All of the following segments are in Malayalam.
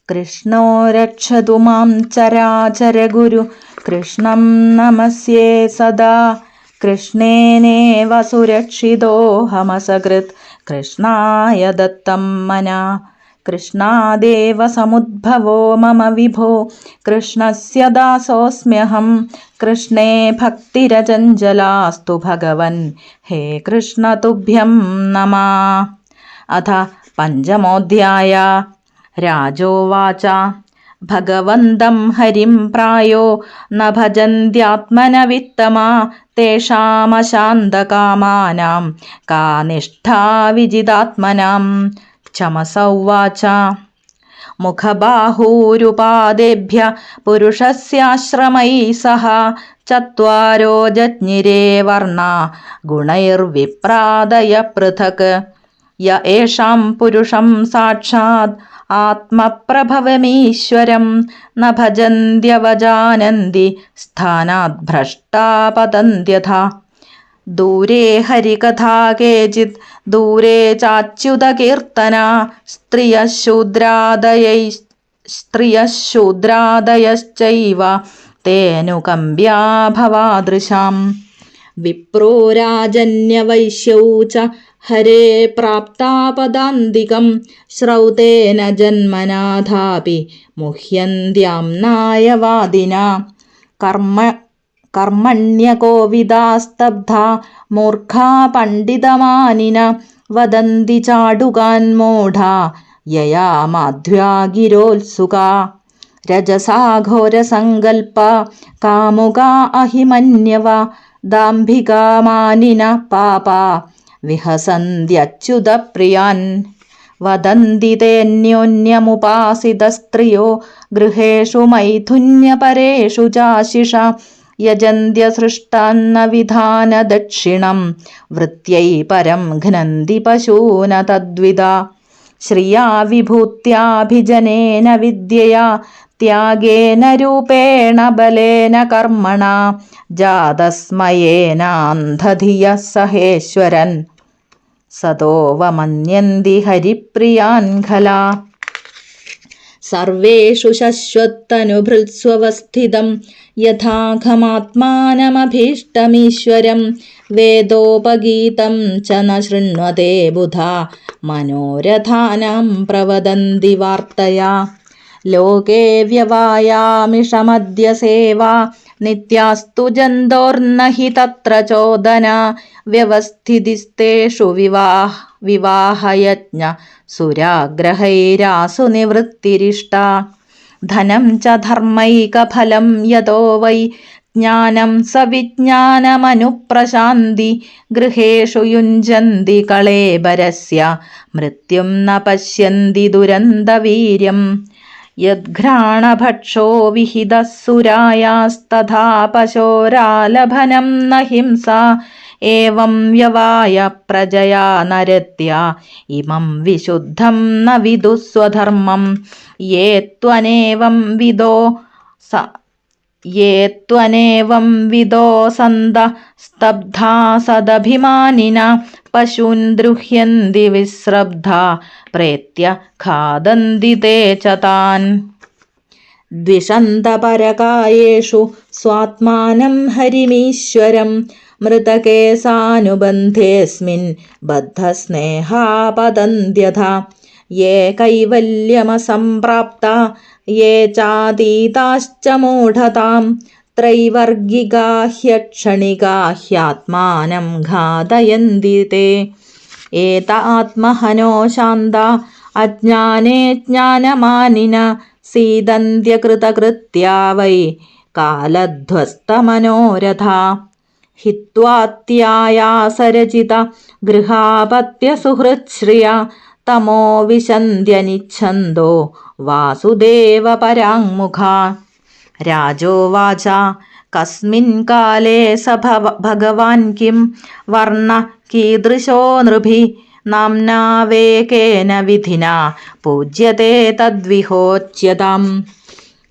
കൃഷ്ണോ രക്ഷതു മാം ചരാചരഗുരു കൃഷ്ണം നമസ്യേ സദാ. കൃഷ്ണേനേവ സുരക്ഷിതോഹമസകൃത് കൃഷ്ണായ ദത്തം മനാ. കൃഷ്ണാദേവ സമുദ്ഭവോ മമ വിഭോ കൃഷ്ണസ്യ ദാസോऽസ്മ്യഹം. കൃഷ്ണേ ഭക്തിരചഞ്ചലാസ്തു ഭഗവൻ ഹേ കൃഷ്ണ തുഭ്യം നമഃ. അഥ പഞ്ചമോऽധ്യായ. രാജോവാച ഭഗവന്തം ഹരിം പ്രായോ ന ഭജന്ത്യാത്മനവിത്തമാ തേഷാമശാന്തകാമാനാം കാ നിഷ്ഠാ വിജിതാത്മനാം. ചമസ ഉവാച മുഖബാഹൂരുപാദേഭ്യ പുരുഷസ്യാശ്രമൈः സഹ ചത്വാരോ ജജ്ഞിരേ വർണ്ണാ ഗുണൈർവിപ്രാദയ പൃഥക്. യ ഏഷാം പുരുഷം സാക്ഷാത് ആത്മപ്രഭവമീശ്വരം ന ഭജന്ത്യവജാനന്തി സ്ഥാനാത് ഭ്രഷ്ടാ പതന്ത്യഥാ. ദൂരേ ഹരികഥാ കേചിത് ദൂരേ ചാച്യുതകീർത്തനാ സ്ത്രിയഃശൂദ്രാദയശ്ചൈവ തേനുകമ്പ്യാ ഭവാദൃശാം. വിപ്രോ രാജന്യവൈശ്യൗ ച ഹരേ പ്രാപ്താ പദാന്തികം ശ്രൗതേന ജന്മനാഥാപി മുഹ്യന്ത്യാംനായവാദിനാ. കർമ്മണ്യകോവിദാസ്തബ്ധാ മൂർഖാ പണ്ഡിതമാനിന വദന്തി ചാടുകാൻ മൂഢാ യയാ മാധ്വാ ഗിരോത്സുകാ. രജസാ ഘോരസങ്കൽപ്പ കാമുകാ അഹിമന്യവ ദാംഭികാ മാനിന പാപാ വിഹസന്ത്യച്യുതപ്രിയാൻ. വദന്തി തേന്യോന്യമുപാസിതസ്ത്രിയോ ഗൃഹേഷു മൈഥുന്യപരേഷു ചാശിഷ യജന്ത്യസൃഷ്ടാന്ന വിധാനദക്ഷിണം വൃത്യൈ പരം ഘ്നന്തി പശൂന തദ്വിദാ. ശ്രിയാ വിഭൂത്യാഭിജനേന വിദ്യയാ ത്യാഗേന രൂപേണ ബലേന കർമ്മണാ ജാതസ്മയേനാന്ധധിയഃ സഹേശ്വരൻ സതോവമന്യന്തി ഹരിപ്രിയാൻ ഖലാ. സർവേഷു ശശ്വത്തനുഭൃത്സ്വവസ്ഥിതം യഥാഘമാത്മാനമഭീഷ്ടമീശ്വരം വേദോപഗീതം ച ന ശൃണ്വത്തെ ബുധാ മനോരഥാനാം പ്രവദന്തി വാർത്തയാ. ലോകേ വ്യവായാമിഷമദ്യ സേവാ നിത്യാസ്തു ജന്തോർന ഹി തത്ര ചോദന വ്യവസ്ഥിതിസ്തേഷു വിവാഹയജ്ഞ സുരാഗ്രഹൈരാസു നിവൃത്തിരിഷ്ടാ. ധനം ച ധർമ്മൈകഫലം യതോ വൈ ജ്ഞാനം സ വിജ്ഞാനമനുപ്രശാന്തി ഗൃഹേഷു യുഞ്ജന്തി കളേബരസ്യ മൃത്യും ന പശ്യന്തി ദുരന്തവീര്യം. യദ്ഘ്രാണഭക്ഷോ വിഹിതഃ സുരായാസ്തഥാ പശോരാലഭനം ന ഹിംസാ ഏവം വ്യവായ പ്രജയാ നരത്യ ഇമം വിശുദ്ധം ന വിദുഃ സ്വധർമ്മം. യേ ത്വനേവം വിദോ സന്ത സ്തബ്ധാ സദഭിമാനിന പശൂൻ ദ്രുഹ്യന്തി വിശ്രബ്ധാ പ്രേത്യ ഖാദന്തി തേ ച താൻ. ദ്വിഷന്തപരകായേഷു സ്വാത്മാനം ഹരിമീശ്വരം മൃതകേസാനുബന്ധേസ്മിൻ ബദ്ധസ്നേഹാ പതന്ത്യഥാ. യേ കൈവല്യമസംപ്രാപ്താ യേ ചാതീതാശ്ച മൂഢതാം ത്രൈവർഗികാ ഹ്യക്ഷണികാ ഹ്യാത്മാനം ഘാതയന്തി തേ. ഏത ആത്മഹനോ ശാന്താ അജ്ഞാനേ ജ്ഞാനമാനിന സീദന്ത്യകൃതകൃത്യാ വൈ കാലധ്വസ്തമനോരഥാ. ഹിത്വാത്യായാസരചിത ഗൃഹാപത്യസുഹൃച്ഛ്രിയ തമോ വിശന്ത്യനിച്ഛന്തോ വാസുദേവ പരാങ്മുഖാ. രാജോവാച കസ്മിൻ കാലേ സ ഭഗവാൻ കിം വർണ്ണ കീദൃശോ നൃഭി നാംനാവേകേന വിധിനാ പൂജ്യത്തെ തദ്വിഹോച്യതാം.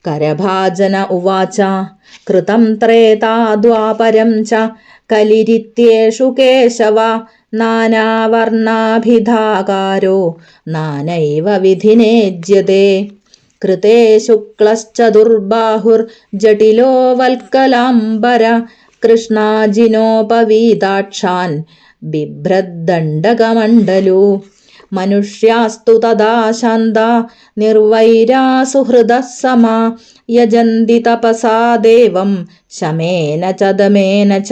കരഭാജന ഉവാച കൃതം ത്രേതാ ദ്വാപരം ച കലിരിത്യേഷു കേശവ നാനാവർണാഭിധാകാരോ നാനൈവ വിധിനേജ്യതേ. कृते शुक्लश्चतुर्बाहुर्जटिलो वल्कलाम्बर कृष्णाजिनोपवीताक्षान् बिभ्रद्दण्डकमण्डलो मनुष्यास्तु तदा शान्ता निर्वैरा सुहृदः समा यजन्ति तपसा देवं शमेन च दमेन च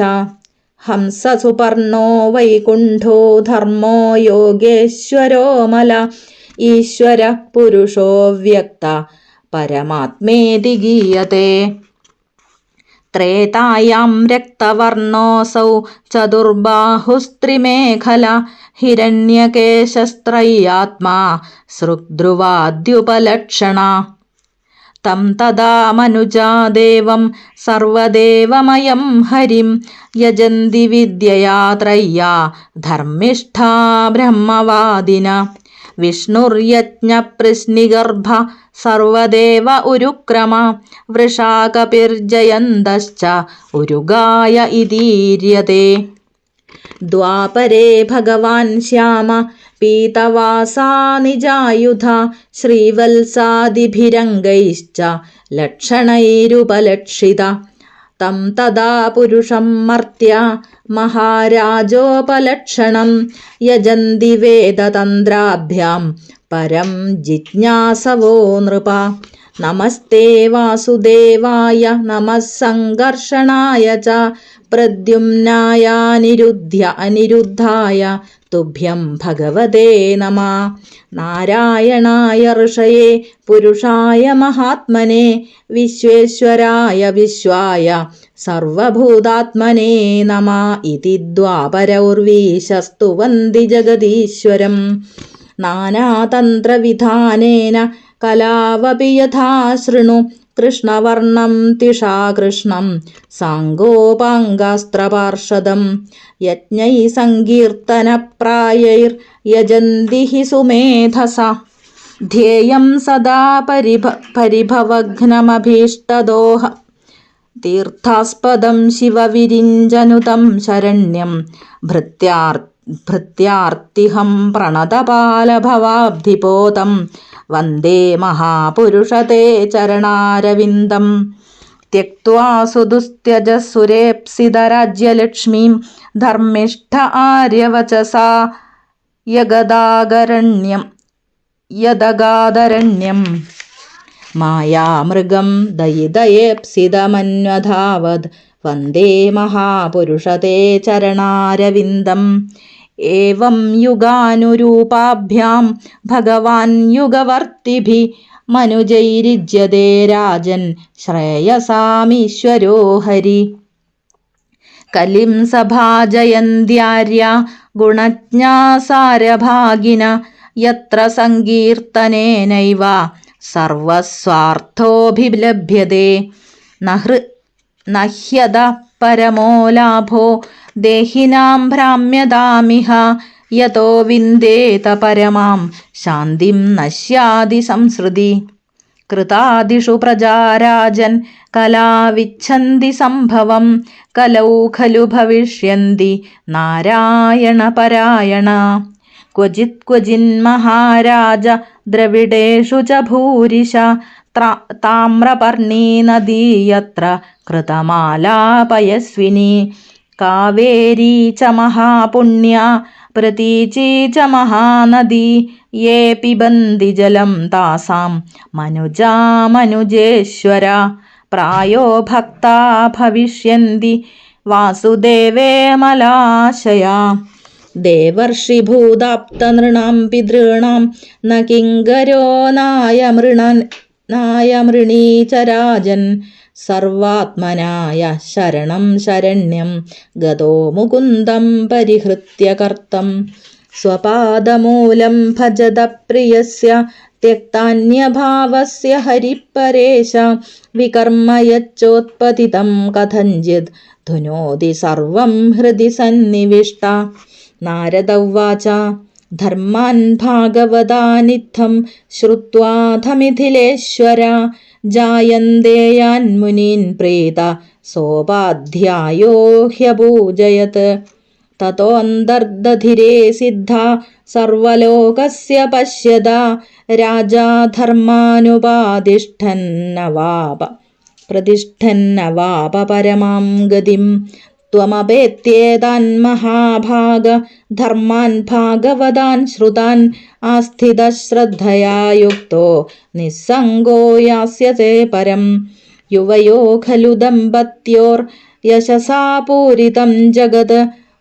हंससुपर्णो वैकुण्ठो धर्मो योगेश्वरो मल ईश्वरः पुरुषो व्यक्त परमात्मेति गीयते त्रेतायां रक्तवर्णोऽसौ चतुर्बाहुस्त्रिमेखला हिरण्यकेशस्त्रय्यात्मा सृग्ध्रुवाद्युपलक्षणा तं तदा मनुजा देवं सर्वदेवमयं हरिं यजन्ति विद्यया त्रय्या धर्मिष्ठा ब्रह्मवादिन विष्णुर्यज्ञपृश्निगर्भ सर्वदेव उरुक्रमा वृषाकपिर्जयन्तश्च उरुगाय इतीर्यते द्वापरे भगवान् श्याम पीतवासा निजायुधा श्रीवत्सादिभिरङ्गैश्च लक्षणैरुपलक्षिता तं तदा पुरुषं मर्त्य महाराजोपलक्षणं यजन्ति वेदतन्त्राभ्यां परं जिज्ञासवो नृप नमस्ते वासुदेवाय नमः सङ्कर्षणाय च प्रद्युम्नाय अनिरुद्धाय तुभ्यं भगवते नमः नारायणाय ऋषये पुरुषाय महात्मने विश्वेश्वराय विश्वाय सर्वभूतात्मने नमः इति द्वापरौर्वीशस्तुवन्ति जगदीश्वरं नानातन्त्रविधानेन कलावपि यथा शृणु कृष्णवर्णं तिषा कृष्णं साङ्गोपाङ्गास्त्रपार्षदं यज्ञैः सङ्कीर्तनप्रायैर्यजन्ति हि सुमेधसा ध्येयं सदा परिभवघ्नमभीष्टदोह तीर्थास्पदं शिवविरिञ्जनुतं शरण्यं भृत्यार्तिहं प्रणतपालभवाब्धिपोतं वन्दे महापुरुषते चरणारविन्दं त्यक्त्वा सुदुस्त्यजसुरेप्सितराज्यलक्ष्मीं धर्मिष्ठ आर्यवचसा यदगादरण्यं मायामृगं दयिदयेप्सितमन्वधावद् वन्दे महापुरुषते चरणारविन्दम् एवं युगानुरूपाभ्यां भगवान् युगवर्तिभिः मनुजैर्युज्यते राजन् श्रेयसामीश्वरो हरि कलिं सभाजयन्त्यार्या गुणज्ञा सारभागिन यत्र सङ्कीर्तनेनैव सर्वस्वार्थोऽभिलभ्यते न ह्यदः परमो लाभो देहिनां भ्राम्यतामिह यतो विन्देत परमां शान्तिं नश्यादि संसृति कृतादिषु प्रजाराजन् कलाविच्छन्ति सम्भवं कलौ खलु भविष्यन्ति नारायणपरायण क्वचिन्महाराज द्रविडेषु च भूरिश ताम्रपर्णी नदी यत्र कृतमालापयस्विनी कावेरी च महापुण्या प्रतीची च महानदी ये पिबन्ति जलं तासां मनुजेश्वर प्रायो भक्ता भविष्यन्ति वासुदेवे मलाशया देवर्षिभूताप्तनृणां पितॄणां न किङ्करो नायमृणी च राजन् सर्वात्मनाय शरणं शरण्यं गतो मुकुन्दं परिहृत्य कर्तं स्वपादमूलं भजत प्रियस्य त्यक्तान्यभावस्य हरिपरेश विकर्म यच्चोत्पतितं कथञ्चित् धुनोति सर्वं हृदि सन्निविष्ट नारद उवाच धर्मान् भागवतानित्थं श्रुत्वाथ मिथिलेश्वर जायन्ते यान्मुनीन् प्रेत सोपाध्यायो ह्यपूजयत् തതോന്തർദധിരേ സിദ്ധ സർവലോകസ്യ പശ്യത രാജാ പ്രതിഷ്ഠന്നവാപ പരമാം ഗതിം ത്വമപേത്യേതാൻ മഹാഭാഗ ധർമാൻ ഭാഗവതാൻ ശ്രുതാൻ ആസ്ഥിതശ്രദ്ധയാ യുക്തോ നിസ്സംഗോ യാസ്യസേ പരം യുവയോ ഖലു ദമ്പത്യോർ യശസാ പൂരിതം ജഗത്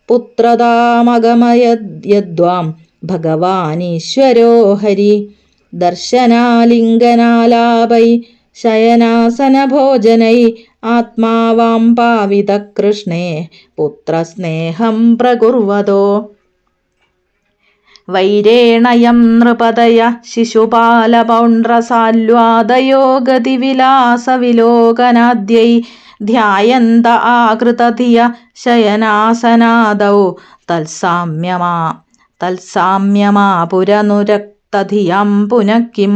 പുത്രതാമഗമയദ്വാം ഭഗവാനീശ്വരോ ഹരി ദർശനാലിംഗനാലാപൈ ശയനാസനഭോജനൈ ആത്മാവാം പാവിത കൃഷ്ണേ പുത്രസ്നേഹം പ്രകുർവതോ വൈരേണയം നൃപതയ ശിശുപാലപൗണ്ഡ്രസാല്വാദയോ ഗതിവിലാസവിലോകനാദ്യൈ ധ്യായന്ത ആകൃതധിയ ശയനാസനാദൗ തത്സാമ്യമാപുരനുരക്തധിയം പുനഃ കിം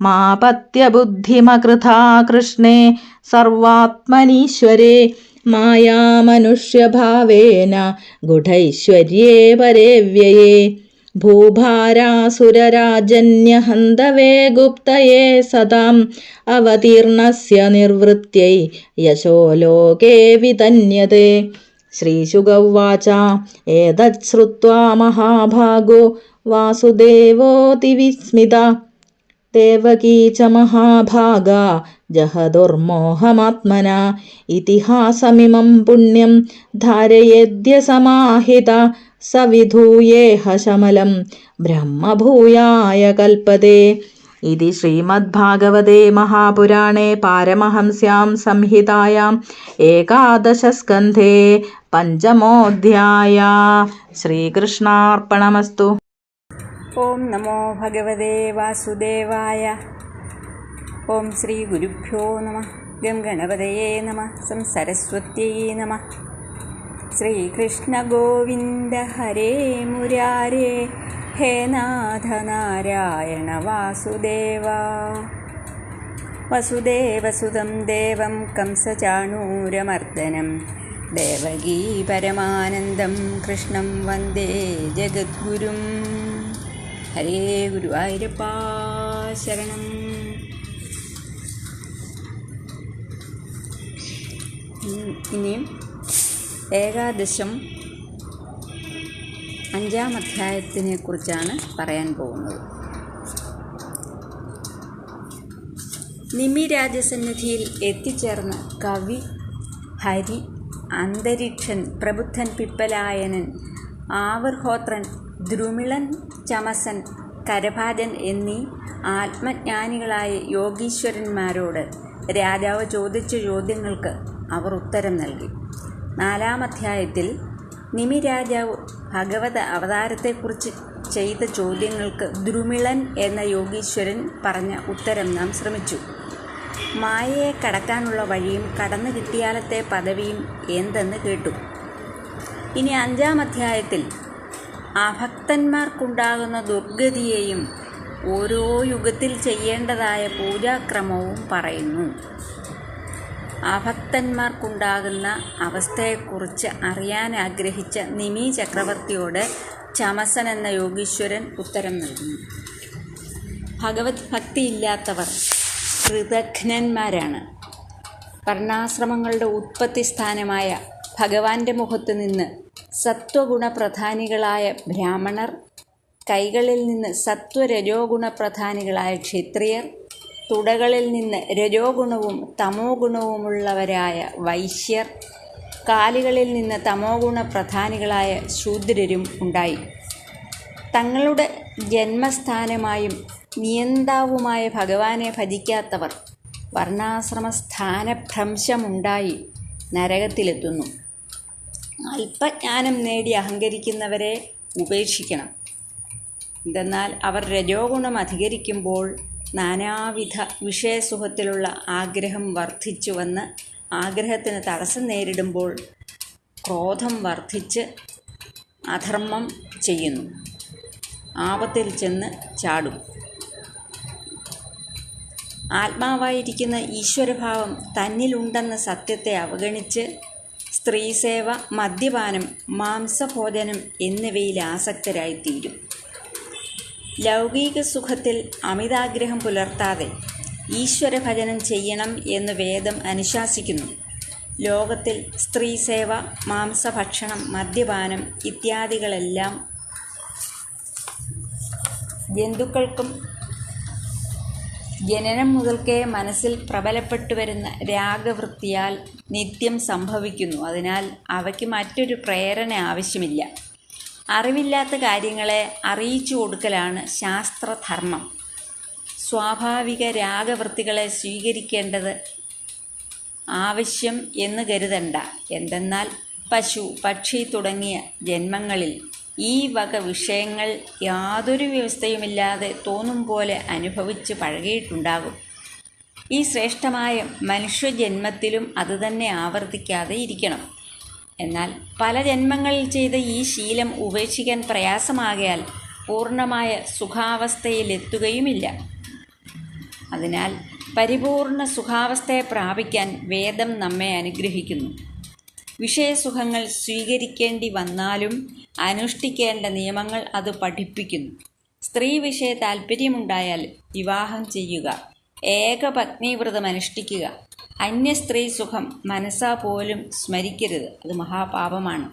മാപത്യബുദ്ധിമകൃഥാ കൃഷ്ണേ സർവാത്മനീശ്വരേ മായാമനുഷ്യഭാവേന ഗുഢൈശ്വര്യേ പരേ വ്യയേ ഭൂഭാരാസുരരാജന്യഹന്തവേ ഗുപ്തയേ സദാം അവതീർണസ്യ നിർവൃത്यै യശോ ലോകേ വിതന്യതേ. ശ്രീശുകൗവാച ഏതത് ശ്രുത്വാ മഹാഭാഗോ വാസുദേവോതിവിസ്മിത ദേവകീ ച മഹാഭാഗാ ജഹദുർമോഹമാത്മനാ ഇതിഹാസമിമം പുണ്യം ധാരയേദ്യ സമാഹിത സവിധൂയേഹ ശമലം ബ്രഹ്മഭൂയായ കൽപ്പതേ. ഇതി ശ്രീമദ്ഭാഗവതേ മഹാപുരാണേ പാരമഹംസ്യാം സംഹിതായാം ഏകാദശസ്കന്ധേ പഞ്ചമോऽധ്യായ. ശ്രീകൃഷ്ണാർപ്പണമസ്തു. ഓം നമോ ഭഗവതേ വാസുദേവായ. ഓം ശ്രീ ഗുരുഭ്യോ നമഃ. ഗം ഗണപതയേ നമഃ. സം സരസ്വത്യൈ നമഃ. ശ്രീകൃഷ്ണ ഗോവിന്ദ ഹരേ മുരാരേ ഹേ നാഥ നാരായണ വാസുദേവ. വസുദേവസുതം ദേവം കംസചാണൂരമർദ്ദനം ദേവകീ പരമാനന്ദം കൃഷ്ണം വന്ദേ ജഗദ്ഗുരും. ഹരേ ഗുരുവായൂരപ്പാ ശരണം. ഇനിയും ഏകാദശം 5-ാം അധ്യായത്തിനെ കുറിച്ചാണ് പറയാൻ പോകുന്നത്. നിമിരാജസന്നിധിയിൽ എത്തിച്ചേർന്ന കവി, ഹരി, അന്തരീക്ഷൻ, പ്രബുദ്ധൻ പിപ്പലായനൻ, ആവർഹോത്രൻ, ദ്രുമിളൻ, ചമസൻ, കരഭാജൻ എന്നീ ആത്മജ്ഞാനികളായ യോഗീശ്വരന്മാരോട് രാജാവ് ചോദിച്ച ചോദ്യങ്ങൾക്ക് അവർ ഉത്തരം നൽകി. 4-ാം അധ്യായത്തിൽ നിമിരാജാവ് ഭഗവത് അവതാരത്തെക്കുറിച്ച് ചെയ്ത ചോദ്യങ്ങൾക്ക് ദ്രുമിളൻ എന്ന യോഗീശ്വരൻ പറഞ്ഞ ഉത്തരം നാം ശ്രമിച്ചു. മായയെ കടക്കാനുള്ള വഴിയും കടന്നു കിട്ടിയാലത്തെ പദവിയും എന്തെന്ന് കേട്ടു. ഇനി 5-ാം അധ്യായത്തിൽ അഭക്തന്മാർക്കുണ്ടാകുന്ന ദുർഗതിയെയും ഓരോ യുഗത്തിൽ ചെയ്യേണ്ടതായ പൂജാക്രമവും പറയുന്നു. അഭക്തന്മാർക്കുണ്ടാകുന്ന അവസ്ഥയെക്കുറിച്ച് അറിയാൻ ആഗ്രഹിച്ച നിമി ചക്രവർത്തിയോട് ചമസൻ എന്ന യോഗീശ്വരൻ ഉത്തരം നൽകുന്നു. ഭഗവത് ഭക്തിയില്ലാത്തവർ കൃതഘ്നന്മാരാണ്. വർണ്ണാശ്രമങ്ങളുടെ ഉത്പത്തി സ്ഥാനമായ ഭഗവാന്റെ മുഖത്ത് നിന്ന് സത്വഗുണപ്രധാനികളായ ബ്രാഹ്മണർ, കൈകളിൽ നിന്ന് സത്വരജോ ഗുണപ്രധാനികളായ ക്ഷത്രിയർ, തുടകളിൽ നിന്ന് രജോ ഗുണവും തമോ ഗുണവുമുള്ളവരായ വൈശ്യർ, കാലുകളിൽ നിന്ന് തമോ ഗുണപ്രധാനികളായ ശൂദ്രരും ഉണ്ടായി. തങ്ങളുടെ ജന്മസ്ഥാനമായും നിയന്താവുമായ ഭഗവാനെ ഭജിക്കാത്തവർ വർണ്ണാശ്രമ സ്ഥാനഭ്രംശമുണ്ടായി നരകത്തിലെത്തുന്നു. അല്പജ്ഞാനം നേടി അഹങ്കരിക്കുന്നവരെ ഉപേക്ഷിക്കണം. എന്തെന്നാൽ അവർ രജോ ഗുണം അധികരിക്കുമ്പോൾ നാനാവിധ വിഷയസുഖത്തിലുള്ള ആഗ്രഹം വർദ്ധിച്ചുവന്ന് ആഗ്രഹത്തിന് തടസ്സം നേരിടുമ്പോൾ ക്രോധം വർദ്ധിച്ച് അധർമ്മം ചെയ്യുന്നു, ആപത്തിൽ ചെന്ന് ചാടും. ആത്മാവായിരിക്കുന്ന ഈശ്വരഭാവം തന്നിലുണ്ടെന്ന സത്യത്തെ അവഗണിച്ച് സ്ത്രീസേവ, മദ്യപാനം, മാംസഭോജനം എന്നിവയിൽ ആസക്തരായിത്തീരും. ലൗകിക സുഖത്തിൽ അമിതാഗ്രഹം പുലർത്താതെ ഈശ്വരഭജനം ചെയ്യണം എന്ന് വേദം അനുശാസിക്കുന്നു. ലോകത്തിൽ സ്ത്രീസേവ, മാംസഭക്ഷണം, മദ്യപാനം ഇത്യാദികളെല്ലാം ജന്തുക്കൾക്കും ജനനം മുതൽക്കേ മനസ്സിൽ പ്രബലപ്പെട്ടു വരുന്ന രാഗവൃത്തിയാൽ നിത്യം സംഭവിക്കുന്നു. അതിനാൽ അവയ്ക്ക് മറ്റൊരു പ്രേരണ ആവശ്യമില്ല. അറിവില്ലാത്ത കാര്യങ്ങളെ അറിയിച്ചു കൊടുക്കലാണ് ശാസ്ത്രധർമ്മം. സ്വാഭാവിക രാഗവൃത്തികളെ സ്വീകരിക്കേണ്ടത് ആവശ്യം എന്ന് കരുതണ്ട. എന്തെന്നാൽ പശു, പക്ഷി തുടങ്ങിയ ജന്മങ്ങളിൽ ഈ വക വിഷയങ്ങൾ യാതൊരു വ്യവസ്ഥയുമില്ലാതെ തോന്നും പോലെ അനുഭവിച്ച് പഴകിയിട്ടുണ്ടാകും. ഈ ശ്രേഷ്ഠമായ മനുഷ്യജന്മത്തിലും അതുതന്നെ ആവർത്തിക്കാതെ ഇരിക്കണം. എന്നാൽ പല ജന്മങ്ങളിൽ ചെയ്ത ഈ ശീലം ഉപേക്ഷിക്കാൻ പ്രയാസമാകയാൽ പൂർണ്ണമായ സുഖാവസ്ഥയിലെത്തുകയുമില്ല. അതിനാൽ പരിപൂർണ സുഖാവസ്ഥയെ പ്രാപിക്കാൻ വേദം നമ്മെ അനുഗ്രഹിക്കുന്നു. വിഷയസുഖങ്ങൾ സ്വീകരിക്കേണ്ടി വന്നാലും അനുഷ്ഠിക്കേണ്ട നിയമങ്ങൾ അത് പഠിപ്പിക്കുന്നു. സ്ത്രീ വിഷയ താൽപ്പര്യമുണ്ടായാൽ വിവാഹം ചെയ്യുക, ഏകപത്നീവ്രതം അനുഷ്ഠിക്കുക. അന്യ സ്ത്രീ സുഖം മനസ്സാ പോലും സ്മരിക്കരുത്, അത് മഹാപാപമാണ്.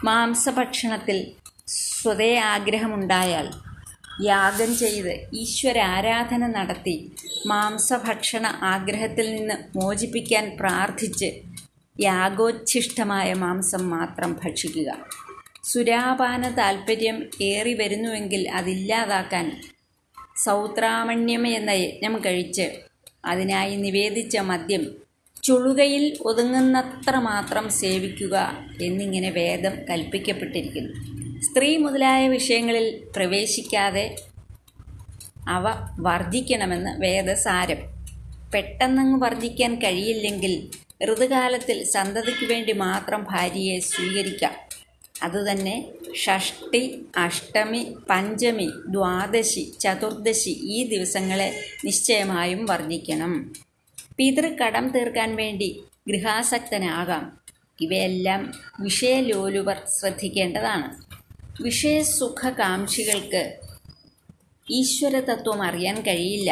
മാംസഭക്ഷണത്തിൽ സ്വതേ ആഗ്രഹമുണ്ടായാൽ യാഗം ചെയ്ത് ഈശ്വരാരാധന നടത്തി മാംസഭക്ഷണ ആഗ്രഹത്തിൽ നിന്ന് മോചിപ്പിക്കാൻ പ്രാർത്ഥിച്ച് യാഗോച്ഛിഷ്ടമായ മാംസം മാത്രം ഭക്ഷിക്കുക. സുരാപാന താൽപ്പര്യം ഏറി വരുന്നുവെങ്കിൽ അതില്ലാതാക്കാൻ സൗത്രാമണ്യം എന്ന യജ്ഞം കഴിച്ച് അതിനായി നിവേദിച്ച മദ്യം ചുളുകയിൽ ഒതുങ്ങുന്നത്ര മാത്രം സേവിക്കുക എന്നിങ്ങനെ വേദം കൽപ്പിക്കപ്പെട്ടിരിക്കുന്നു. സ്ത്രീ മുതലായ വിഷയങ്ങളിൽ പ്രവേശിക്കാതെ അവ വർജിക്കണമെന്ന് വേദസാരം. പെട്ടെന്നങ്ങ് വർജിക്കാൻ കഴിയില്ലെങ്കിൽ ഋതുകാലത്തിൽ സന്തതിക്ക് വേണ്ടി മാത്രം ഭാര്യയെ സ്വീകരിക്കാം. അതുതന്നെ ഷഷ്ടി, അഷ്ടമി, പഞ്ചമി, ദ്വാദശി, ചതുർദശി ഈ ദിവസങ്ങളെ നിശ്ചയമായും വർജിക്കണം. പിതൃകടം തീർക്കാൻ വേണ്ടി ഗൃഹാസക്തനാകാം. ഇവയെല്ലാം വിഷയലോലുപർ ശ്രദ്ധിക്കേണ്ടതാണ്. വിഷയസുഖകാംക്ഷികൾക്ക് ഈശ്വരതത്വം അറിയാൻ കഴിയില്ല.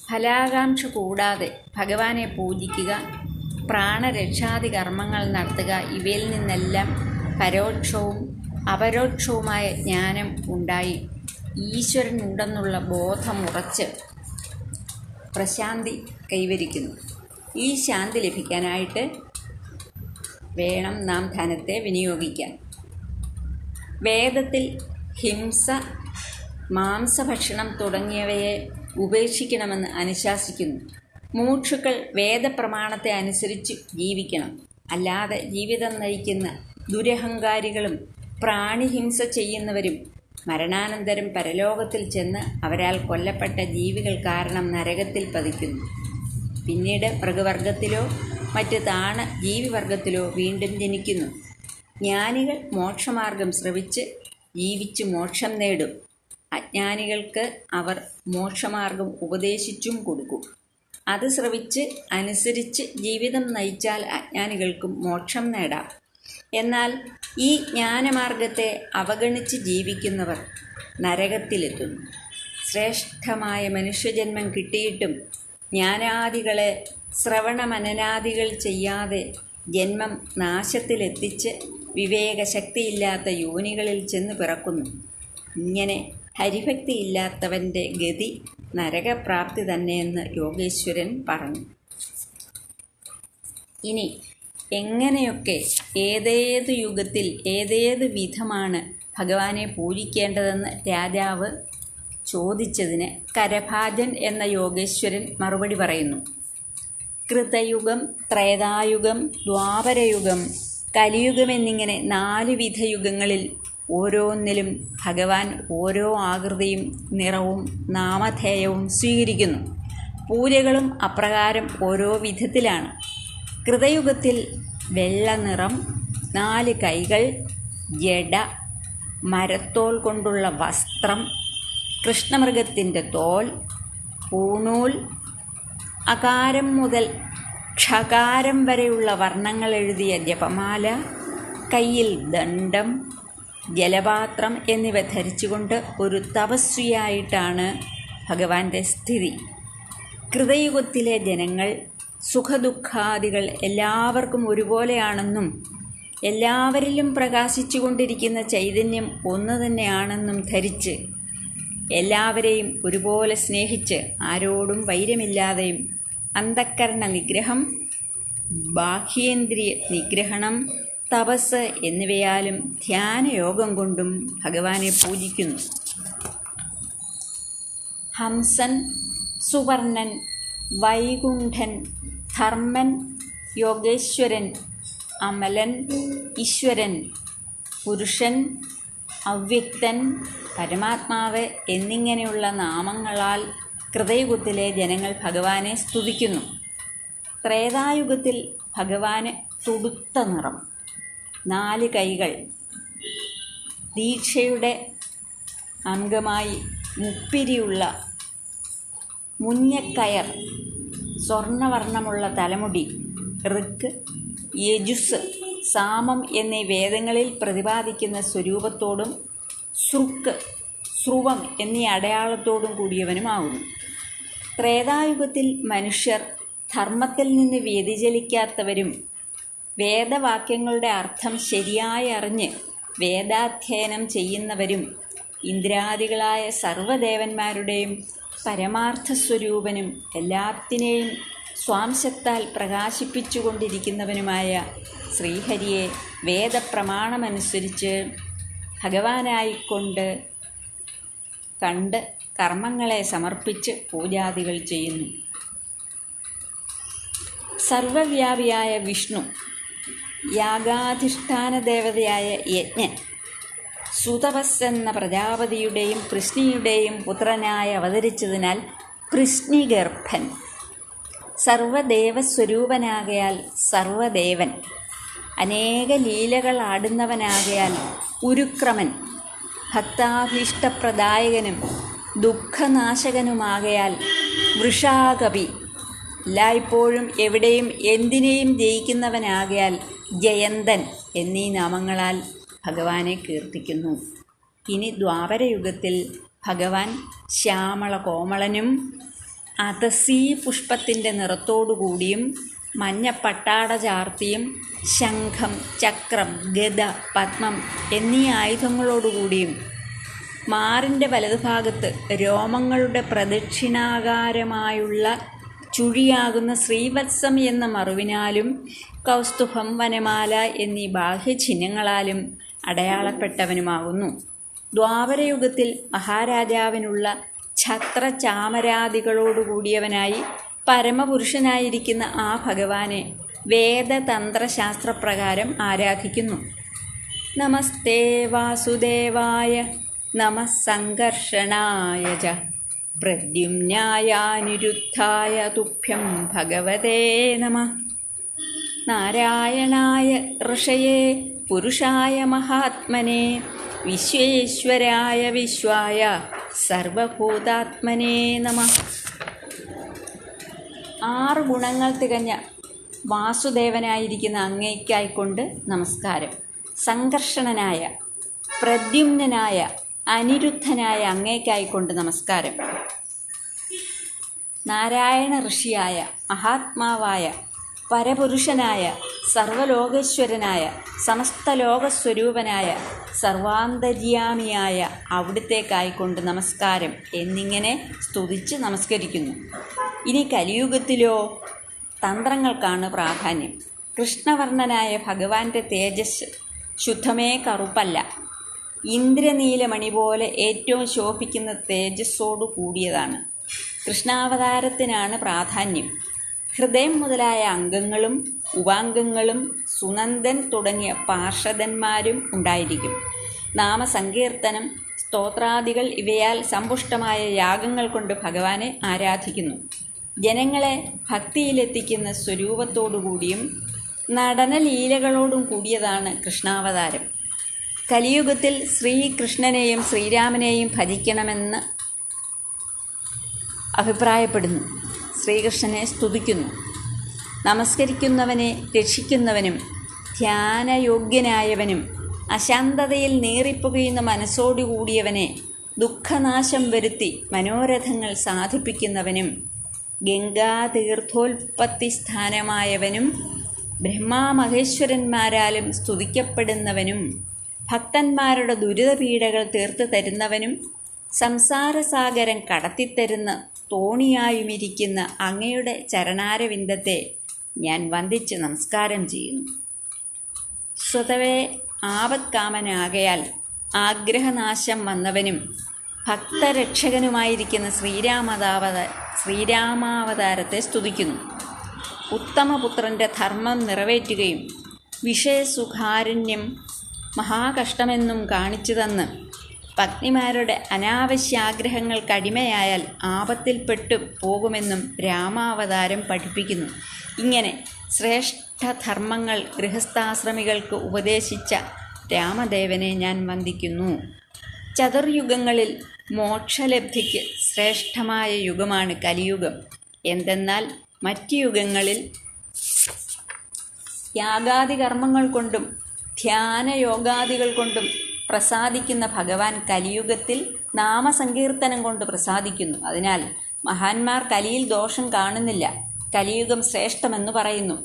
ഫലാകാംക്ഷ കൂടാതെ ഭഗവാനെ പൂജിക്കുക, പ്രാണരക്ഷാദി കർമ്മങ്ങൾ നടത്തുക, ഇവയിൽ നിന്നെല്ലാം പരോക്ഷവും അപരോക്ഷവുമായ ജ്ഞാനം ഉണ്ടായി ഈശ്വരൻ ഉണ്ടെന്നുള്ള ബോധമുറച്ച് പ്രശാന്തി കൈവരിക്കുന്നു. ഈ ശാന്തി ലഭിക്കാനായിട്ട് വേണം നാം ധനത്തെ വിനിയോഗിക്കാൻ. വേദത്തിൽ ഹിംസ, മാംസഭക്ഷണം തുടങ്ങിയവയെ ഉപേക്ഷിക്കണമെന്ന് അനുശാസിക്കുന്നു. മുമുക്ഷുക്കൾ വേദപ്രമാണത്തെ അനുസരിച്ച് ജീവിക്കണം. അല്ലാതെ ജീവിതം നയിക്കുന്ന ദുരഹങ്കാരികളും പ്രാണിഹിംസ ചെയ്യുന്നവരും മരണാനന്തരം പരലോകത്തിൽ ചെന്ന് അവരാൽ കൊല്ലപ്പെട്ട ജീവികൾ കാരണം നരകത്തിൽ പതിക്കുന്നു. പിന്നീട് മൃഗവർഗത്തിലോ മറ്റ് താണ ജീവിവർഗത്തിലോ വീണ്ടും ജനിക്കുന്നു. ജ്ഞാനികൾ മോക്ഷമാർഗം ശ്രവിച്ച് ജീവിച്ച് മോക്ഷം നേടും. അജ്ഞാനികൾക്ക് അവർ മോക്ഷമാർഗം ഉപദേശിച്ചും കൊടുക്കും. അത് ശ്രവിച്ച് അനുസരിച്ച് ജീവിതം നയിച്ചാൽ അജ്ഞാനികൾക്കും മോക്ഷം നേടാം. എന്നാൽ ഈ ജ്ഞാനമാർഗത്തെ അവഗണിച്ച് ജീവിക്കുന്നവർ നരകത്തിലെത്തുന്നു. ശ്രേഷ്ഠമായ മനുഷ്യജന്മം കിട്ടിയിട്ടും ജ്ഞാനാദികളെ ശ്രവണമനനാദികൾ ചെയ്യാതെ ജന്മം നാശത്തിലെത്തിച്ച് വിവേകശക്തിയില്ലാത്ത യോനികളിൽ ചെന്ന് പിറക്കുന്നു. ഇങ്ങനെ ഹരിഭക്തിയില്ലാത്തവൻ്റെ ഗതി നരകപ്രാപ്തി തന്നെയെന്ന് യോഗേശ്വരൻ പറഞ്ഞു. ഇനി എങ്ങനെയൊക്കെ ഏതേത് യുഗത്തിൽ ഏതേത് വിധമാണ് ഭഗവാനെ പൂജിക്കേണ്ടതെന്ന് രാജാവ് ചോദിച്ചതിന് കരഭാജൻ എന്ന യോഗേശ്വരൻ മറുപടി പറയുന്നു. കൃതയുഗം, ത്രേതായുഗം, ദ്വാപരയുഗം, കലിയുഗം എന്നിങ്ങനെ 4 വിധ യുഗങ്ങളിൽ ഓരോന്നിലും ഭഗവാൻ ഓരോ ആകൃതിയും നിറവും നാമധേയവും സ്വീകരിക്കുന്നു. പൂജകളും അപ്രകാരം ഓരോ വിധത്തിലാണ്. കൃതയുഗത്തിൽ വെള്ള നിറം, 4 കൈകൾ, ജട, മരത്തോൽ കൊണ്ടുള്ള വസ്ത്രം, കൃഷ്ണമൃഗത്തിൻ്റെ തോൽ, പൂണൂൽ, അകാരം മുതൽ ക്ഷകാരം വരെയുള്ള വർണ്ണങ്ങൾ എഴുതിയ ജപമാല, കയ്യിൽ ദണ്ഡം, ജലപാത്രം എന്നിവ ധരിച്ചുകൊണ്ട് ഒരു തപസ്വിയായിട്ടാണ് ഭഗവാന്റെ സ്ഥിതി. കൃതയുഗത്തിലെ ജനങ്ങൾ സുഖദുഃഖാദികൾ എല്ലാവർക്കും ഒരുപോലെയാണെന്നും എല്ലാവരിലും പ്രകാശിച്ചുകൊണ്ടിരിക്കുന്ന ചൈതന്യം ഒന്ന് തന്നെയാണെന്നും ധരിച്ച് എല്ലാവരെയും ഒരുപോലെ സ്നേഹിച്ച് ആരോടും വൈരമില്ലാതെയും അന്ധക്കരണ നിഗ്രഹം, ബാഹ്യേന്ദ്രിയ നിഗ്രഹണം, തപസ് എന്നിവയാലും ധ്യാനയോഗം കൊണ്ടും ഭഗവാനെ പൂജിക്കുന്നു. ഹംസൻ, സുവർണൻ, വൈകുണ്ഠൻ, ധർമ്മൻ, യോഗേശ്വരൻ, അമലൻ, ഈശ്വരൻ, പുരുഷൻ, അവ്യക്തൻ, പരമാത്മാവ് എന്നിങ്ങനെയുള്ള നാമങ്ങളാൽ കൃതയുഗത്തിലെ ജനങ്ങൾ ഭഗവാനെ സ്തുതിക്കുന്നു. ത്രേതായുഗത്തിൽ ഭഗവാന് തുടുത്ത നിറം, 4 കൈകൾ, ദീക്ഷയുടെ അംഗമായി മുപ്പിരിയുള്ള മുഞ്ഞക്കയർ, സ്വർണവർണ്ണമുള്ള തലമുടി, ഋക്ക്, യജുസ്, സാമം എന്നീ വേദങ്ങളിൽ പ്രതിപാദിക്കുന്ന സ്വരൂപത്തോടും സൃക്ക്, സ്രുവം എന്നീ അടയാളത്തോടും കൂടിയവനുമാകുന്നു. ത്രേതായുഗത്തിൽ മനുഷ്യർ ധർമ്മത്തിൽ നിന്ന് വ്യതിചലിക്കാത്തവരും വേദവാക്യങ്ങളുടെ അർത്ഥം ശരിയായി അറിഞ്ഞ് വേദാധ്യയനം ചെയ്യുന്നവരും ഇന്ദ്രാദികളായ സർവ്വദേവന്മാരുടെയും പരമാർത്ഥ സ്വരൂപനും എല്ലാത്തിനെയും സ്വാംശത്താൽ പ്രകാശിപ്പിച്ചുകൊണ്ടിരിക്കുന്നവനുമായ ശ്രീഹരിയെ വേദപ്രമാണമനുസരിച്ച് ഭഗവാനായിക്കൊണ്ട് കണ്ട് കർമ്മങ്ങളെ സമർപ്പിച്ച് പൂജാദികൾ ചെയ്യുന്നു. സർവവ്യാപിയായ വിഷ്ണു, യാഗാധിഷ്ഠാന ദേവതയായ യജ്ഞൻ, സുതപസ് എന്ന പ്രജാപതിയുടെയും കൃഷ്ണിയുടെയും പുത്രനായി അവതരിച്ചതിനാൽ കൃഷ്ണിഗർഭൻ, സർവദേവസ്വരൂപനാകയാൽ സർവദേവൻ, അനേക ലീലകൾ ആടുന്നവനാകയാൽ ഉരുക്രമൻ, ഭക്താഭീഷ്ടപ്രദായകനും ദുഃഖനാശകനുമാകയാൽ വൃഷാകപി, എല്ലായ്പ്പോഴും എവിടെയും എന്തിനേയും ജയിക്കുന്നവനാകയാൽ ജയന്തൻ എന്നീ നാമങ്ങളാൽ ഭഗവാനെ കീർത്തിക്കുന്നു. ഇനി ദ്വാപരയുഗത്തിൽ ഭഗവാൻ ശ്യാമള കോമളനും അതസീ പുഷ്പത്തിൻ്റെ നിറത്തോടുകൂടിയും മഞ്ഞ പട്ടാട ചാർത്തിയും ശംഖം, ചക്രം, ഗദ, പത്മം എന്നീ ആയുധങ്ങളോടുകൂടിയും മാറിൻ്റെ വലതുഭാഗത്ത് രോമങ്ങളുടെ പ്രദക്ഷിണാകാരമായുള്ള ചുഴിയാകുന്ന ശ്രീവത്സം എന്ന മറുവിനാലും കൗസ്തുഭം, വനമാല എന്നീ ബാഹ്യചിഹ്നങ്ങളാലും അടയാളപ്പെട്ടവനുമാകുന്നു. ദ്വാപരയുഗത്തിൽ മഹാരാജാവിനുള്ള ഛത്രചാമരാദികളോടുകൂടിയവനായി പരമപുരുഷനായിരിക്കുന്ന ആ ഭഗവാനെ വേദതന്ത്രശാസ്ത്രപ്രകാരം ആരാധിക്കുന്നു. നമസ്തേ വാസുദേവായ നമഃ സംഘർഷണായ ച പ്രദ്യുമ്നായ അനിരുദ്ധായ തുഭ്യം ഭഗവതേ നമഃ. നാരായണായ ഋഷയേ പുരുഷായ മഹാത്മനെ വിശ്വേശ്വരായ വിശ്വായ സർവഭൂതാത്മനേ നമഃ. 6 ഗുണങ്ങൾ തികഞ്ഞ വാസുദേവനായിരിക്കുന്ന അങ്ങേയ്ക്കായിക്കൊണ്ട് നമസ്കാരം. സംഘർഷണനായ, പ്രദ്യുമ്നായ, അനിരുദ്ധനായ അങ്ങേയ്ക്കായിക്കൊണ്ട് നമസ്കാരം. നാരായണ ഋഷിയായ, മഹാത്മാവായ, പരപുരുഷനായ, സർവലോകേശ്വരനായ, സമസ്ത ലോകസ്വരൂപനായ, സർവാന്തര്യാമിയായ അവിടുത്തേക്കായിക്കൊണ്ട് നമസ്കാരം എന്നിങ്ങനെ സ്തുതിച്ച് നമസ്കരിക്കുന്നു. ഇനി കലിയുഗത്തിലോ തന്ത്രങ്ങൾക്കാണ് പ്രാധാന്യം. കൃഷ്ണവർണ്ണനായ ഭഗവാന്റെ തേജസ് ശുദ്ധമേ കറുപ്പല്ല, ഇന്ദ്രനീലമണി പോലെ ഏറ്റവും ശോഭിക്കുന്ന തേജസ്സോടു കൂടിയതാണ്. കൃഷ്ണാവതാരത്തിനാണ് പ്രാധാന്യം. ഹൃദയം മുതലായ അംഗങ്ങളും ഉപാംഗങ്ങളും സുനന്ദൻ തുടങ്ങിയ പാർഷദന്മാരും ഉണ്ടായിരിക്കും. നാമസങ്കീർത്തനം, സ്തോത്രാദികൾ ഇവയാൽ സമ്പുഷ്ടമായ യാഗങ്ങൾ കൊണ്ട് ഭഗവാനെ ആരാധിക്കുന്നു. ജനങ്ങളെ ഭക്തിയിലെത്തിക്കുന്ന സ്വരൂപത്തോടുകൂടിയും നടനലീലകളോടും കൂടിയതാണ് കൃഷ്ണാവതാരം. കലിയുഗത്തിൽ ശ്രീകൃഷ്ണനെയും ശ്രീരാമനെയും ഭജിക്കണമെന്ന് അഭിപ്രായപ്പെടുന്നു. ശ്രീകൃഷ്ണനെ സ്തുതിക്കുന്നു. നമസ്കരിക്കുന്നവനെ രക്ഷിക്കുന്നവനും ധ്യാനയോഗ്യനായവനും അശാന്തതയിൽ നീറിപ്പുകയുന്ന മനസ്സോടുകൂടിയവനെ ദുഃഖനാശം വരുത്തി മനോരഥങ്ങൾ സാധിപ്പിക്കുന്നവനും ഗംഗാതീർത്ഥോൽപ്പത്തി സ്ഥാനമായവനും ബ്രഹ്മാമഹേശ്വരന്മാരാലും സ്തുതിക്കപ്പെടുന്നവനും ഭക്തന്മാരുടെ ദുരിതപീഡകൾ തീർത്തു തരുന്നവനും സംസാരസാഗരം കടത്തിത്തരുന്ന തോണിയായുമിരിക്കുന്ന അങ്ങയുടെ ചരണാരവിന്ദത്തെ ഞാൻ വന്ദിച്ച് നമസ്കാരം ചെയ്യുന്നു. സ്വതവേ ആപത്കാമനാകയാൽ ആഗ്രഹനാശം വന്നവനും ഭക്തരക്ഷകനുമായിരിക്കുന്ന ശ്രീരാമാവതാരത്തെ സ്തുതിക്കുന്നു. ഉത്തമപുത്രൻ്റെ ധർമ്മം നിറവേറ്റുകയും വിഷയസുഖാരണ്യം മഹാകഷ്ടമെന്നും കാണിച്ചു തന്ന് പത്നിമാരുടെ അനാവശ്യാഗ്രഹങ്ങൾക്കടിമയായാൽ ആപത്തിൽപ്പെട്ടു പോകുമെന്നും രാമാവതാരം പഠിപ്പിക്കുന്നു. ഇങ്ങനെ ശ്രേഷ്ഠധർമ്മങ്ങൾ ഗൃഹസ്ഥാശ്രമികൾക്ക് ഉപദേശിച്ച രാമദേവനെ ഞാൻ വന്ദിക്കുന്നു. ചതുർയുഗങ്ങളിൽ മോക്ഷലബ്ധിക്ക് ശ്രേഷ്ഠമായ യുഗമാണ് കലിയുഗം. എന്തെന്നാൽ മറ്റു യുഗങ്ങളിൽ യാഗാദി കർമ്മങ്ങൾ കൊണ്ടും ധ്യാനയോഗാദികൾ കൊണ്ടും പ്രസാദിക്കുന്ന ഭഗവാൻ കലിയുഗത്തിൽ നാമസങ്കീർത്തനം കൊണ്ട് പ്രസാദിക്കുന്നു. അതിനാൽ മഹാന്മാർ കലിയിൽ ദോഷം കാണുന്നില്ല. കലിയുഗം ശ്രേഷ്ഠമെന്ന് പറയുന്നു.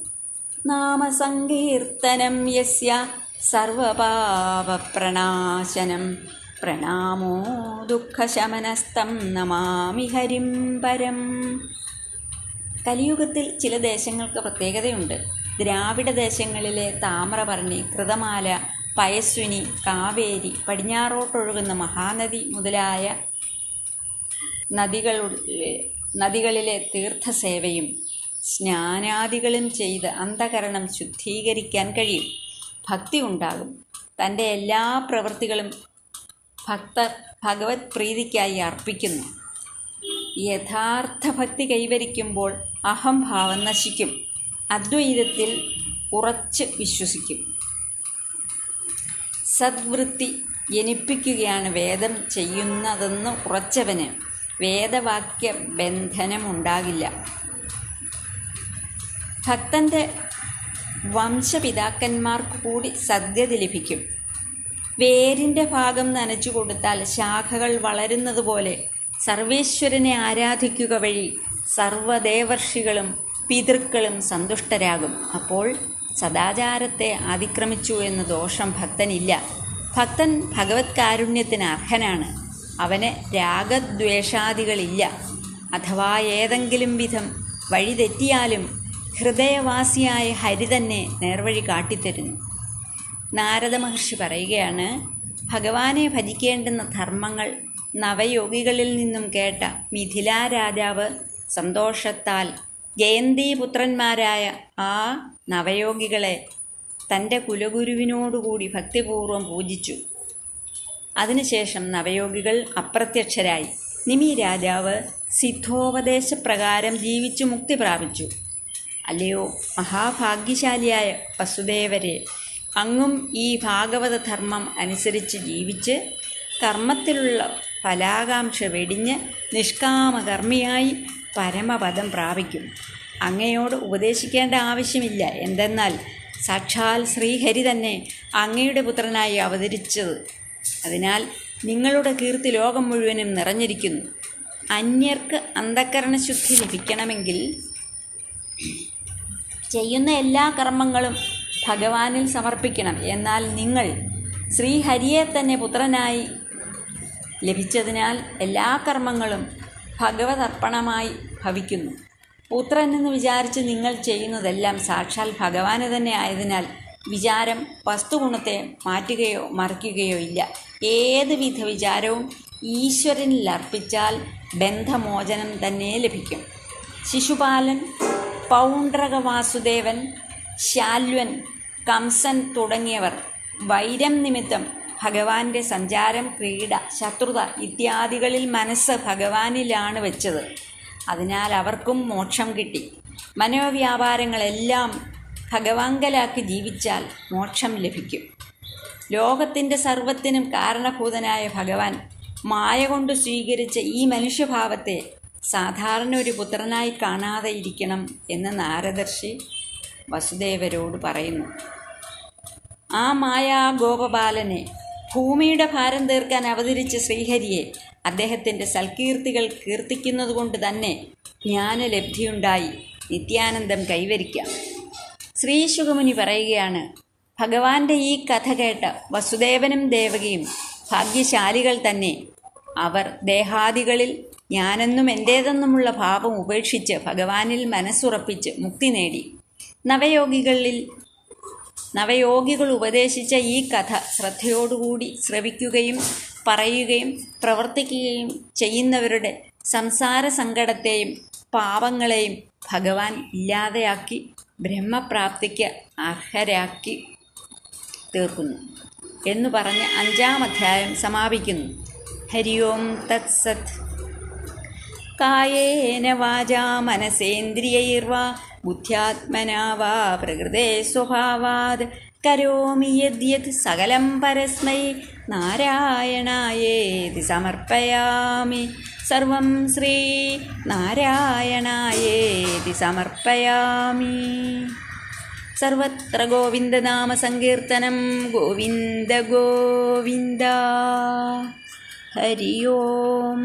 നാമസങ്കീർത്തനം യസ്യ സർവപാപപ്രണാശനം പ്രണാമോ ദുഃഖശമനസ്തം നമാമി ഹരിം പരം. കലിയുഗത്തിൽ ചില ദേശങ്ങൾക്ക് പ്രത്യേകതയുണ്ട്. ദ്രാവിഡ ദേശങ്ങളിലെ താമ്രപർണി, കൃതമാല, പയസ്വിനി, കാവേരി, പടിഞ്ഞാറോട്ടൊഴുകുന്ന മഹാനദി മുതലായ നദികളിലെ തീർത്ഥസേവയും സ്നാനാദികളും ചെയ്ത് അന്ധകരണം ശുദ്ധീകരിക്കാൻ കഴിയും. ഭക്തി ഉണ്ടാകും. തൻ്റെ എല്ലാ പ്രവൃത്തികളും ഭക്തർ ഭഗവത് പ്രീതിക്കായി അർപ്പിക്കുന്നു. യഥാർത്ഥ ഭക്തി കൈവരിക്കുമ്പോൾ അഹംഭാവം നശിക്കും. അദ്വൈതത്തിൽ ഉറച്ച് വിശ്വസിക്കും. സദ്വൃത്തി ജനിപ്പിക്കുകയാണ് വേദം ചെയ്യുന്നതെന്ന് ഉറച്ചവന് വേദവാക്യ ബന്ധനമുണ്ടാകില്ല. ഭക്തൻ്റെ വംശപിതാക്കന്മാർക്ക് കൂടി സദ്ഗതി ലഭിക്കും. വേരിൻ്റെ ഭാഗം നനച്ചു കൊടുത്താൽ ശാഖകൾ വളരുന്നത് പോലെ സർവേശ്വരനെ ആരാധിക്കുക വഴി സർവ്വദേവർഷികളും പിതൃക്കളും സന്തുഷ്ടരാകും. അപ്പോൾ സദാചാരത്തെ അതിക്രമിച്ചു എന്ന ദോഷം ഭക്തനില്ല. ഭക്തൻ ഭഗവത് കാരുണ്യത്തിന് അർഹനാണ്. അവന് രാഗദ്വേഷാദികളില്ല. അഥവാ ഏതെങ്കിലും വിധം വഴിതെറ്റിയാലും ഹൃദയവാസിയായ ഹരി തന്നെ നേർവഴി കാട്ടിത്തരുന്നു. നാരദ മഹർഷി പറയുകയാണ്, ഭഗവാനെ ഭജിക്കേണ്ടുന്ന ധർമ്മങ്ങൾ നവയോഗികളിൽ നിന്നും കേട്ട മിഥിലാ രാജാവ് സന്തോഷത്താൽ ജയന്തിപുത്രന്മാരായ ആ നവയോഗികളെ തൻ്റെ കുലഗുരുവിനോടുകൂടി ഭക്തിപൂർവം പൂജിച്ചു. അതിനുശേഷം നവയോഗികൾ അപ്രത്യക്ഷരായി. നിമി രാജാവ് സിദ്ധോപദേശപ്രകാരം ജീവിച്ചു മുക്തി പ്രാപിച്ചു. അല്ലയോ മഹാഭാഗ്യശാലിയായ വസുദേവരെ, അങ്ങും ഈ ഭാഗവത ധർമ്മം അനുസരിച്ച് ജീവിച്ച് കർമ്മത്തിലുള്ള ഫലാകാംക്ഷ വെടിഞ്ഞ് നിഷ്കാമകർമ്മിയായി പരമപദം പ്രാപിക്കും. അങ്ങയോട് ഉപദേശിക്കേണ്ട ആവശ്യമില്ല. എന്തെന്നാൽ സാക്ഷാൽ ശ്രീഹരി തന്നെ അങ്ങയുടെ പുത്രനായി അവതരിച്ചത്. അതിനാൽ നിങ്ങളുടെ കീർത്തി ലോകം മുഴുവനും നിറഞ്ഞിരിക്കുന്നു. അന്യർക്ക് അന്ധകരണശുദ്ധി ലഭിക്കണമെങ്കിൽ ചെയ്യുന്ന എല്ലാ കർമ്മങ്ങളും ഭഗവാനിൽ സമർപ്പിക്കണം. എന്നാൽ നിങ്ങൾ ശ്രീഹരിയെ തന്നെ പുത്രനായി ലഭിച്ചതിനാൽ എല്ലാ കർമ്മങ്ങളും ഭഗവതർപ്പണമായി ഭവിക്കുന്നു. പുത്രൻ എന്ന് വിചാരിച്ച് നിങ്ങൾ ചെയ്യുന്നതെല്ലാം സാക്ഷാൽ ഭഗവാന് തന്നെ ആയതിനാൽ വിചാരം വസ്തുഗുണത്തെ മാറ്റുകയോ മറിക്കുകയോ ഇല്ല. ഏതുവിധ വിചാരവും ഈശ്വരനിൽ അർപ്പിച്ചാൽ ബന്ധമോചനം തന്നെ ലഭിക്കും. ശിശുപാലൻ, പൗണ്ഡ്രക വാസുദേവൻ, ശാല്വൻ, കംസൻ തുടങ്ങിയവർ വൈരം നിമിത്തം ഭഗവാന്റെ സഞ്ചാരം, ക്രീഡ, ശത്രുത ഇത്യാദികളിൽ മനസ്സ് ഭഗവാനിലാണ് വെച്ചത്. അതിനാൽ അവർക്കും മോക്ഷം കിട്ടി. മനോവ്യാപാരങ്ങളെല്ലാം ഭഗവാങ്കലാക്കി ജീവിച്ചാൽ മോക്ഷം ലഭിക്കും. ലോകത്തിൻ്റെ സർവത്തിനും കാരണഭൂതനായ ഭഗവാൻ മായ കൊണ്ട് സ്വീകരിച്ച ഈ മനുഷ്യഭാവത്തെ സാധാരണ ഒരു പുത്രനായി കാണാതെ ഇരിക്കണം എന്ന് നാരദർശി വസുദേവരോട് പറയുന്നു. ആ മായാ ഗോപബാലനെ, ഭൂമിയുടെ ഭാരം തീർക്കാൻ അവതരിച്ച ശ്രീഹരിയെ അദ്ദേഹത്തിൻ്റെ സൽകീർത്തികൾ കീർത്തിക്കുന്നത് കൊണ്ട് തന്നെ ജ്ഞാനലബ്ധിയുണ്ടായി നിത്യാനന്ദം കൈവരിക്കാം. ശ്രീശുകമുനി പറയുകയാണ്, ഭഗവാന്റെ ഈ കഥ കേട്ട വസുദേവനും ദേവകിയും ഭാഗ്യശാലികൾ തന്നെ. അവർ ദേഹാദികളിൽ ഞാനെന്നും എൻ്റേതെന്നുമുള്ള ഭാവം ഉപേക്ഷിച്ച് ഭഗവാനിൽ മനസ്സുറപ്പിച്ച് മുക്തി നേടി. നവയോഗികൾ ഉപദേശിച്ച ഈ കഥ ശ്രദ്ധയോടുകൂടി ശ്രവിക്കുകയും പറയുകയും പ്രവർത്തിക്കുകയും ചെയ്യുന്നവരുടെ സംസാര സങ്കടത്തെയും പാപങ്ങളെയും ഭഗവാൻ ഇല്ലാതെയാക്കി ബ്രഹ്മപ്രാപ്തിക്ക് അർഹരാക്കി തീർക്കുന്നു എന്നു പറഞ്ഞ് 5-ാം അധ്യായം സമാപിക്കുന്നു. ഹരി ഓം തത്സത്. കായേന വാചാ മനസേന്ദ്രിയൈർവാ ബുദ്ധ്യാത്മനാ വാ പ്രകൃതേ സ്വഭാവാത് കരോമി യദ്യത് സകലം പരസ്മൈ നാരായണായേതി സമർപ്പയാമി. സർവം ശ്രീ നാരായണായേതി സമർപ്പയാമി. സർവത്ര ഗോവിന്ദനാമ സങ്കീർത്തനം. ഗോവിന്ദ ഗോവിന്ദ. ഹരി ഓം.